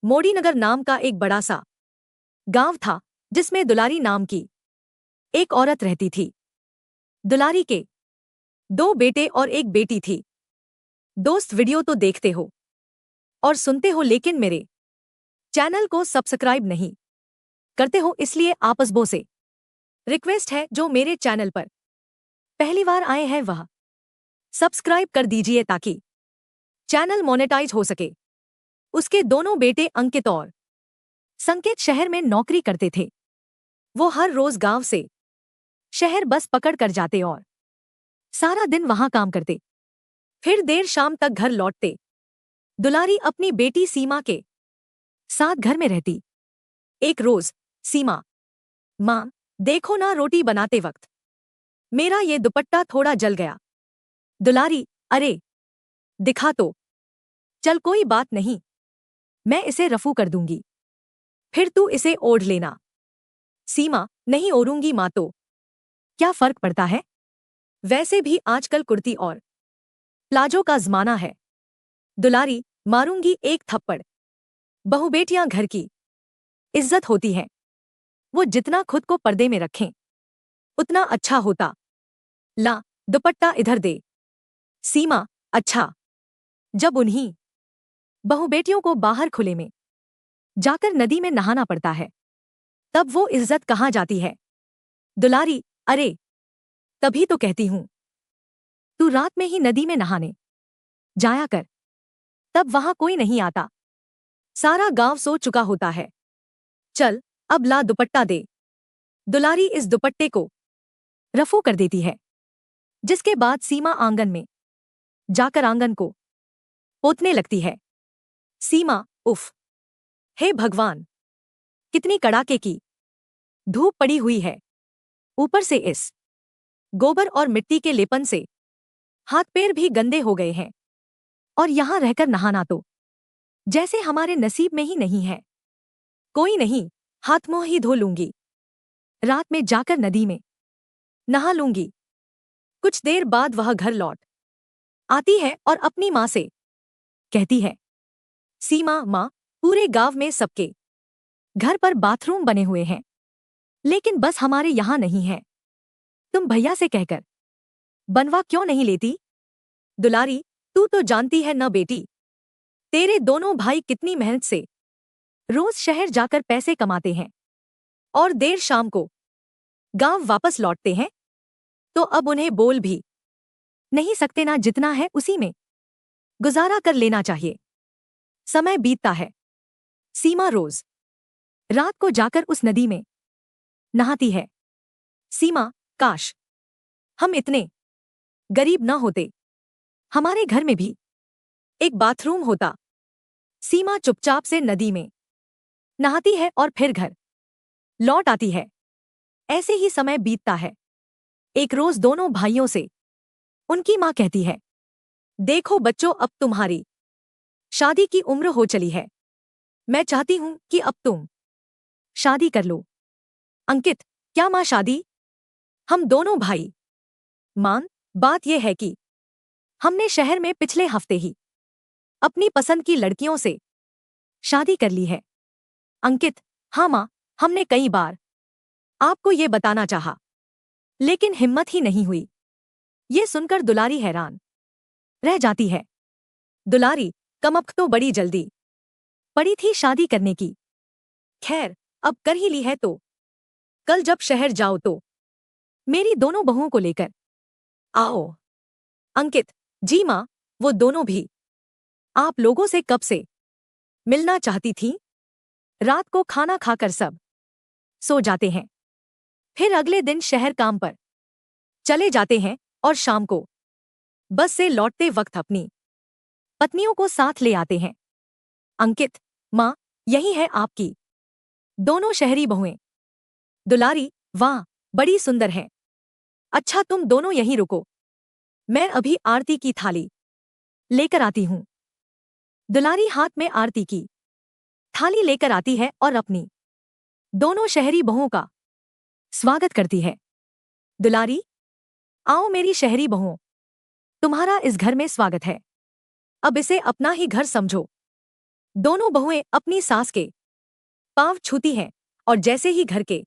मोड़ीनगर नाम का एक बड़ा सा गांव था जिसमें दुलारी नाम की एक औरत रहती थी। दुलारी के दो बेटे और एक बेटी थी। दोस्त, वीडियो तो देखते हो और सुनते हो लेकिन मेरे चैनल को सब्सक्राइब नहीं करते हो, इसलिए आपसबों से रिक्वेस्ट है, जो मेरे चैनल पर पहली बार आए हैं वह सब्सक्राइब कर दीजिए ताकि चैनल मोनेटाइज हो सके। उसके दोनों बेटे अंकित और संकेत शहर में नौकरी करते थे। वो हर रोज गांव से शहर बस पकड़ कर जाते और सारा दिन वहां काम करते, फिर देर शाम तक घर लौटते। दुलारी अपनी बेटी सीमा के साथ घर में रहती। एक रोज सीमा, माँ देखो ना, रोटी बनाते वक्त मेरा ये दुपट्टा थोड़ा जल गया। दुलारी, अरे दिखा तो। चल कोई बात नहीं, मैं इसे रफू कर दूंगी, फिर तू इसे ओढ़ लेना। सीमा, नहीं ओढ़ूंगी माँ तो क्या फर्क पड़ता है, वैसे भी आजकल कुर्ती और प्लाजो का जमाना है। दुलारी, मारूंगी एक थप्पड़। बहुबेटियां घर की इज्जत होती हैं, वो जितना खुद को पर्दे में रखें उतना अच्छा होता। ला दुपट्टा इधर दे। सीमा, अच्छा। जब उन्हीं बहुबेटियों को बाहर खुले में जाकर नदी में नहाना पड़ता है तब वो इज्जत कहाँ जाती है। दुलारी, अरे तभी तो कहती हूं तू रात में ही नदी में नहाने जाया कर, तब वहां कोई नहीं आता, सारा गांव सो चुका होता है। चल अब ला दुपट्टा दे। दुलारी इस दुपट्टे को रफू कर देती है, जिसके बाद सीमा आंगन में जाकर आंगन को पोतने लगती है। सीमा, उफ, हे भगवान, कितनी कड़ाके की धूप पड़ी हुई है, ऊपर से इस गोबर और मिट्टी के लेपन से हाथ पैर भी गंदे हो गए हैं, और यहां रहकर नहाना तो जैसे हमारे नसीब में ही नहीं है। कोई नहीं, हाथ मुंह ही धो लूंगी, रात में जाकर नदी में नहा लूंगी। कुछ देर बाद वह घर लौट आती है और अपनी माँ से कहती है, सीमा माँ, पूरे गांव में सबके घर पर बाथरूम बने हुए हैं, लेकिन बस हमारे यहां नहीं है। तुम भैया से कहकर बनवा क्यों नहीं लेती। दुलारी, तू तो जानती है न बेटी, तेरे दोनों भाई कितनी मेहनत से रोज शहर जाकर पैसे कमाते हैं और देर शाम को गांव वापस लौटते हैं, तो अब उन्हें बोल भी नहीं सकते ना, जितना है उसी में गुजारा कर लेना चाहिए। समय बीतता है। सीमा रोज रात को जाकर उस नदी में नहाती है। सीमा, काश हम इतने गरीब न होते, हमारे घर में भी एक बाथरूम होता। सीमा चुपचाप से नदी में नहाती है और फिर घर लौट आती है। ऐसे ही समय बीतता है। एक रोज दोनों भाइयों से उनकी माँ कहती है, देखो बच्चों, अब तुम्हारी शादी की उम्र हो चली है, मैं चाहती हूं कि अब तुम शादी कर लो। अंकित, क्या माँ शादी? हम दोनों भाई। मान, बात यह है कि हमने शहर में पिछले हफ्ते ही अपनी पसंद की लड़कियों से शादी कर ली है। अंकित, हाँ माँ, हमने कई बार आपको ये बताना चाहा, लेकिन हिम्मत ही नहीं हुई। ये सुनकर दुलारी हैरान रह जाती है। दुलारी, कमबख्त तो बड़ी जल्दी पड़ी थी शादी करने की। खैर, अब कर ही ली है तो कल जब शहर जाओ तो मेरी दोनों बहुओं को लेकर आओ। अंकित, जी माँ, वो दोनों भी आप लोगों से कब से मिलना चाहती थीं। रात को खाना खाकर सब सो जाते हैं, फिर अगले दिन शहर काम पर चले जाते हैं और शाम को बस से लौटते वक्त अपनी पत्नियों को साथ ले आते हैं। अंकित, माँ, यही है आपकी दोनों शहरी बहुएं। दुलारी, वाह, बड़ी सुंदर हैं। अच्छा, तुम दोनों यहीं रुको, मैं अभी आरती की थाली लेकर आती हूँ। दुलारी हाथ में आरती की थाली लेकर आती है और अपनी दोनों शहरी बहुओं का स्वागत करती है। दुलारी, आओ मेरी शहरी बहुओं, तुम्हारा इस घर में स्वागत है। अब इसे अपना ही घर समझो। दोनों बहुएं अपनी सास के पांव छूती हैं और जैसे ही घर के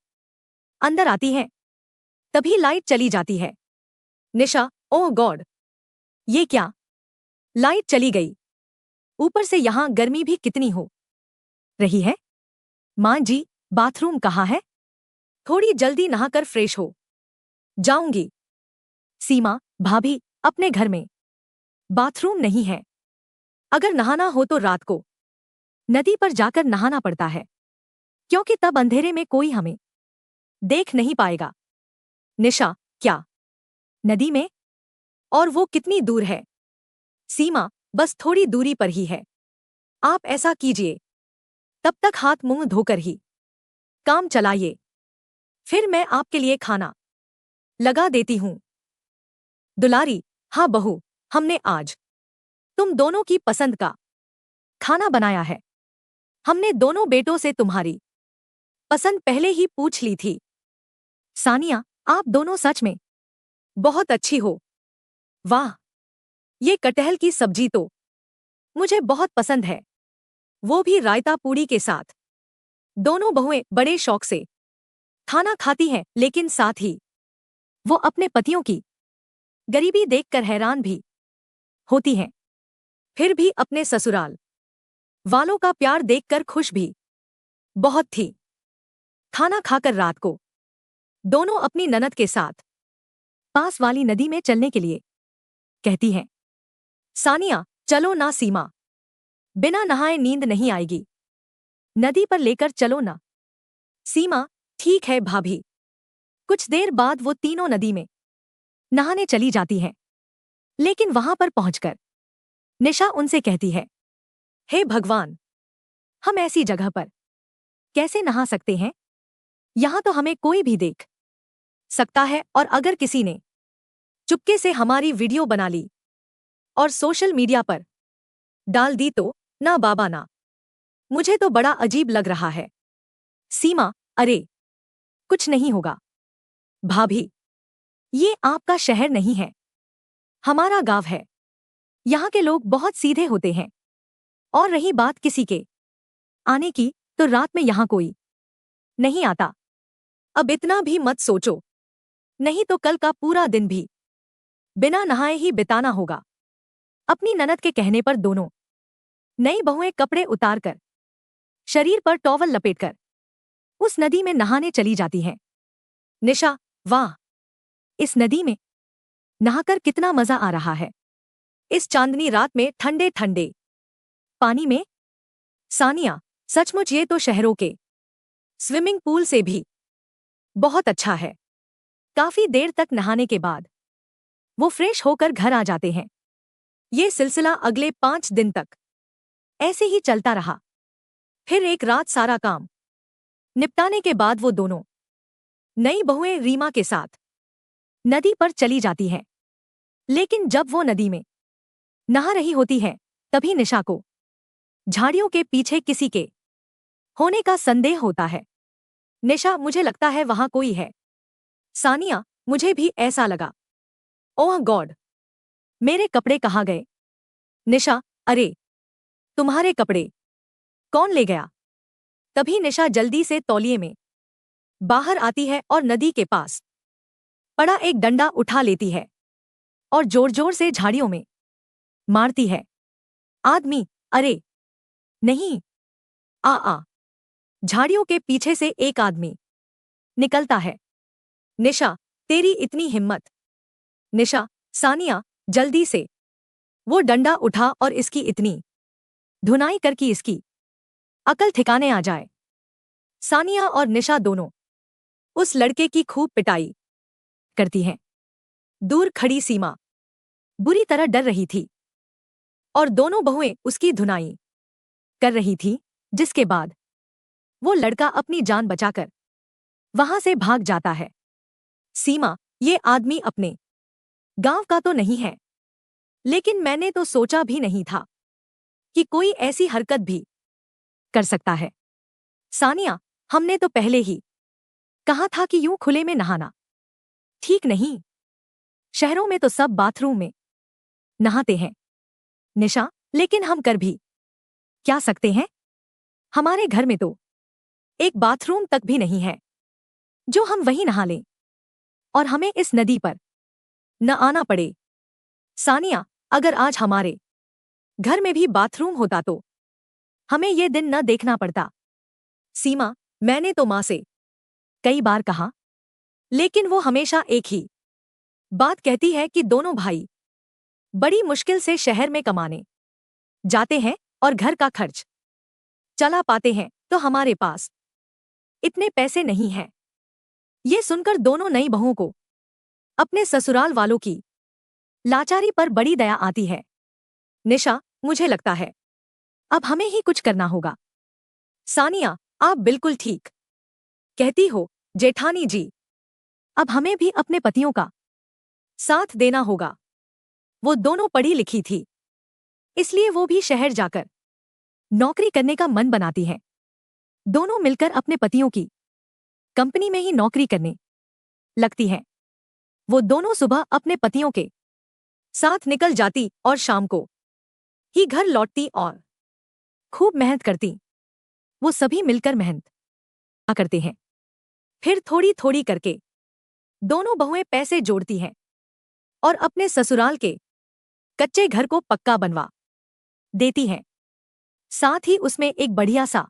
अंदर आती हैं तभी लाइट चली जाती है। निशा, ओह गॉड, ये क्या? लाइट चली गई। ऊपर से यहां गर्मी भी कितनी हो रही है। मां जी, बाथरूम कहाँ है? थोड़ी जल्दी नहाकर फ्रेश हो जाऊंगी। सीमा, भाभी, अपने घर में बाथरूम नहीं है। अगर नहाना हो तो रात को नदी पर जाकर नहाना पड़ता है, क्योंकि तब अंधेरे में कोई हमें देख नहीं पाएगा। निशा, क्या नदी में? और वो कितनी दूर है? सीमा, बस थोड़ी दूरी पर ही है। आप ऐसा कीजिए, तब तक हाथ मुंह धोकर ही काम चलाइए, फिर मैं आपके लिए खाना लगा देती हूं। दुलारी, हाँ बहू, हमने आज तुम दोनों की पसंद का खाना बनाया है। हमने दोनों बेटों से तुम्हारी पसंद पहले ही पूछ ली थी। सानिया, आप दोनों सच में बहुत अच्छी हो। वाह, ये कटहल की सब्जी तो मुझे बहुत पसंद है, वो भी रायता पूड़ी के साथ। दोनों बहुएं बड़े शौक से खाना खाती हैं, लेकिन साथ ही वो अपने पतियों की गरीबी देखकर हैरान भी होती हैं, फिर भी अपने ससुराल वालों का प्यार देखकर खुश भी बहुत थी। खाना खाकर रात को दोनों अपनी ननद के साथ पास वाली नदी में चलने के लिए कहती हैं। सानिया, चलो ना। सीमा, बिना नहाए नींद नहीं आएगी, नदी पर लेकर चलो ना। सीमा, ठीक है भाभी। कुछ देर बाद वो तीनों नदी में नहाने चली जाती हैं, लेकिन वहां पर पहुंचकर निशा उनसे कहती है, हे भगवान, हम ऐसी जगह पर कैसे नहा सकते हैं? यहां तो हमें कोई भी देख सकता है, और अगर किसी ने चुपके से हमारी वीडियो बना ली और सोशल मीडिया पर डाल दी तो? ना बाबा ना, मुझे तो बड़ा अजीब लग रहा है। सीमा, अरे कुछ नहीं होगा भाभी, ये आपका शहर नहीं है, हमारा गांव है। यहाँ के लोग बहुत सीधे होते हैं, और रही बात किसी के आने की, तो रात में यहाँ कोई नहीं आता। अब इतना भी मत सोचो, नहीं तो कल का पूरा दिन भी बिना नहाए ही बिताना होगा। अपनी ननद के कहने पर दोनों नई बहुएं कपड़े उतारकर शरीर पर टॉवल लपेटकर उस नदी में नहाने चली जाती हैं। निशा, वाह, इस नदी में नहाकर कितना मजा आ रहा है, इस चांदनी रात में ठंडे ठंडे पानी में। सानिया, सचमुच ये तो शहरों के स्विमिंग पूल से भी बहुत अच्छा है। काफी देर तक नहाने के बाद वो फ्रेश होकर घर आ जाते हैं। ये सिलसिला अगले 5 दिन तक ऐसे ही चलता रहा। फिर एक रात सारा काम निपटाने के बाद वो दोनों नई बहुएं रीमा के साथ नदी पर चली जाती हैं। लेकिन जब वो नदी में नहा रही होती है, तभी निशा को झाड़ियों के पीछे किसी के होने का संदेह होता है। निशा, मुझे लगता है वहां कोई है। सानिया, मुझे भी ऐसा लगा। ओह गॉड, मेरे कपड़े कहाँ गए? निशा, अरे तुम्हारे कपड़े कौन ले गया? तभी निशा जल्दी से तौलिए में बाहर आती है और नदी के पास पड़ा एक डंडा उठा लेती है और जोर जोर से झाड़ियों में मारती है। आदमी, अरे नहीं, आ। झाड़ियों के पीछे से एक आदमी निकलता है। निशा, तेरी इतनी हिम्मत? निशा, सानिया, जल्दी से वो डंडा उठा और इसकी इतनी धुनाई कर कि इसकी अकल ठिकाने आ जाए। सानिया और निशा दोनों उस लड़के की खूब पिटाई करती हैं। दूर खड़ी सीमा बुरी तरह डर रही थी और दोनों बहुएं उसकी धुनाई कर रही थी, जिसके बाद वो लड़का अपनी जान बचाकर वहां से भाग जाता है। सीमा, ये आदमी अपने गांव का तो नहीं है, लेकिन मैंने तो सोचा भी नहीं था कि कोई ऐसी हरकत भी कर सकता है। सानिया, हमने तो पहले ही कहा था कि यूं खुले में नहाना ठीक नहीं। शहरों में तो सब बाथरूम में नहाते हैं। निशा, लेकिन हम कर भी क्या सकते हैं? हमारे घर में तो एक बाथरूम तक भी नहीं है जो हम वहीं नहा लें और हमें इस नदी पर न आना पड़े। सानिया, अगर आज हमारे घर में भी बाथरूम होता तो हमें ये दिन न देखना पड़ता। सीमा, मैंने तो माँ से कई बार कहा, लेकिन वो हमेशा एक ही बात कहती है कि दोनों भाई बड़ी मुश्किल से शहर में कमाने जाते हैं और घर का खर्च चला पाते हैं, तो हमारे पास इतने पैसे नहीं हैं। ये सुनकर दोनों नई बहुओं को अपने ससुराल वालों की लाचारी पर बड़ी दया आती है। निशा, मुझे लगता है अब हमें ही कुछ करना होगा। सानिया, आप बिल्कुल ठीक कहती हो जेठानी जी, अब हमें भी अपने पतियों का साथ देना होगा। वो दोनों पढ़ी लिखी थी, इसलिए वो भी शहर जाकर नौकरी करने का मन बनाती हैं। दोनों मिलकर अपने पतियों की कंपनी में ही नौकरी करने लगती हैं। वो दोनों सुबह अपने पतियों के साथ निकल जाती और शाम को ही घर लौटती और खूब मेहनत करती। वो सभी मिलकर मेहनत करते हैं। फिर थोड़ी थोड़ी करके दोनों बहुएं पैसे जोड़ती हैं और अपने ससुराल के कच्चे घर को पक्का बनवा देती हैं। साथ ही उसमें एक बढ़िया सा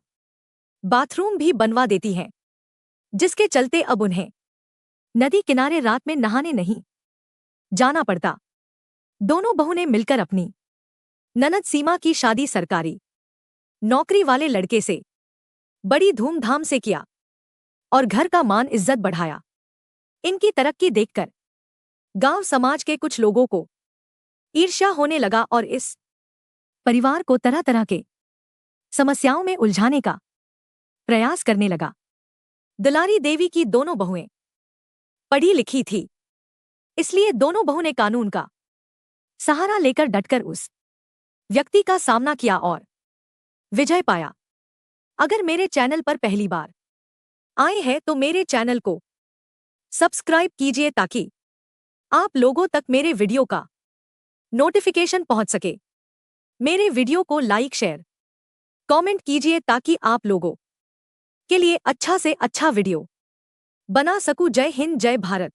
बाथरूम भी बनवा देती हैं, जिसके चलते अब उन्हें नदी किनारे रात में नहाने नहीं जाना पड़ता। दोनों बहू ने मिलकर अपनी ननद सीमा की शादी सरकारी नौकरी वाले लड़के से बड़ी धूमधाम से किया और घर का मान इज्जत बढ़ाया। इनकी तरक्की देखकर गांव समाज के कुछ लोगों को ईर्ष्या होने लगा और इस परिवार को तरह तरह के समस्याओं में उलझाने का प्रयास करने लगा। दुलारी देवी की दोनों बहुएं पढ़ी लिखी थी, इसलिए दोनों बहू ने कानून का सहारा लेकर डटकर उस व्यक्ति का सामना किया और विजय पाया। अगर मेरे चैनल पर पहली बार आए हैं तो मेरे चैनल को सब्सक्राइब कीजिए ताकि आप लोगों तक मेरे वीडियो का नोटिफिकेशन पहुंच सके। मेरे वीडियो को लाइक शेयर कमेंट कीजिए ताकि आप लोगों के लिए अच्छा से अच्छा वीडियो बना सकूं। जय हिंद, जय भारत।